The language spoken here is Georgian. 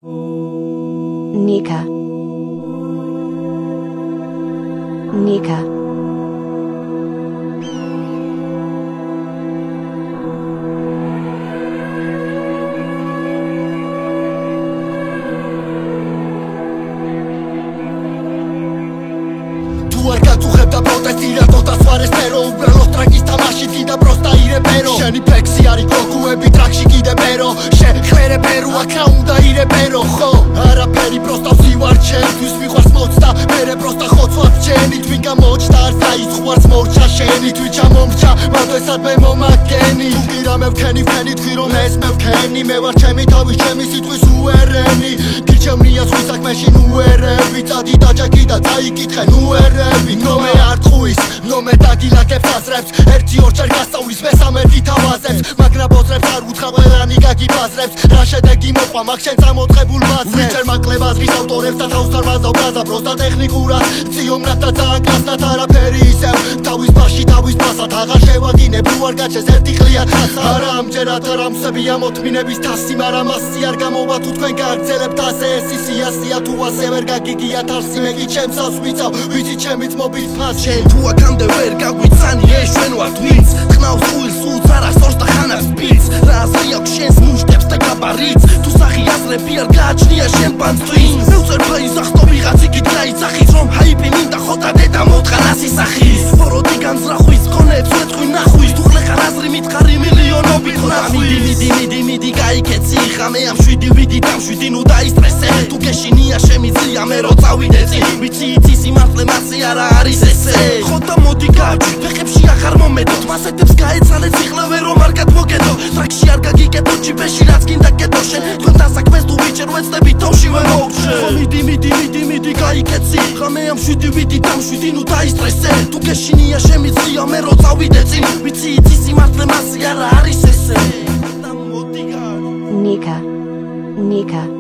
Nika. Nika. Tuarkatuchebda protestira tota soares pero uბრალოდ ტრაკის თამაში დიდა პროსტა ირებერო შენი ფექსი არის გოგუები ტრაკში კიდებერო შეხვერებერო აქა უნდა ირებერო ხო არაფერი პროსტა ვსივარ ჩემთვის მიყვარს მოცდა მერე პროსტა ხოცვად ჩემი თვინ გამოჩდა არ საიცხوارს მორჩა შენი თვი ჩამომრჩა მადესადმე მომაგენი თუ კი რამე ვქენი თქვი რომ ეს მე ვქენი მე ვარ ჩემი თავის ჩემი სიტყვის უერენი გირჩევნია ზღვის საქმეში ნუერები წადი დაჯექი და წაიკითხე ნუერები ნომე არ ტყუის ნომე დაგილაკებს აზრებს ერთი ორჯერ გასწავლის მესამე ვითავაზებს მაგრამ ბოძრებს არ უთხრა ყველანი გაგიბაზრებს რა შედეგი მოყვა მაგ შენ წამოწყებულ ბაზრებს ვიჯერ მაკლებას ვის ავტორებს და თავს არ ვაზავ გაზა პროსტა ტექნიკურად ძიომრად და ძალიან კლასნად არაფერი ისევ თავის ბაში თავის ბასად აღარ შევაგინებ თუ არ გაჩეს ერთი ყლია თასა არა ამჯერად არ ამსებია მოთმინების თასი მაგრამ მასი არ გამოვა თუ თქვენ გააგრძელებთ ასე ეს ისიასია თუ ასე ვერ გაგიგიათ არსი მე კი ჩემს ავს ვიწავ ვიცი ჩემიც მობის ფას შენ თუ აქამდე ვერ გაგვიცანი ეს ჩვენ ვართ ვინც ხნავს უილს უც არასწორს და ხანავს პიც რა აზრი აქვს შენს მუშტებს და გაბარიტს თუ სახი აზრები არ გააჩნია შენ პანს twins მევწერ ფაიზახტო ვიღაც იქით გაიცახის რომ ჰაიპი მინდა ხოდა დედა მოთხარ ასისახის ბოროდი განზრახვის კონებს ვეთქვი ნახვის თუ ხლეხარ აზრი მითხარი მილიონობით ხოდა მიდი გაიქეცი ხამე ამ 7 ვიდი დამშვიდი ნუ დაისტრესე თუ გეშინია შემიძლია მე რო წავიდე წინ ვიცი იცი სიმართლე მასე არა არის ესე ხოდა მოდი გაჩვი ფეხებში აღარ მომედოთ მასეთებს გაეცალე ციხლავე რომ არ გადმოგედო ტრაქში არ გაგიკეთო ჯიბეში რაც გინდა კეთო შენ თქვენთან საქმეს თუ ვიჭერ ვეცდები თავშივე მოუშვე ხო მიდი გაიქეცი ხამე ამ 7 ვიდი დამშვიდი ნუ დაისტრესე თუ გეშინია შემიძლია მე რო წავიდე წინ ვიცი იცი სიმართლე მასე არა არის ესე Nika. Nika.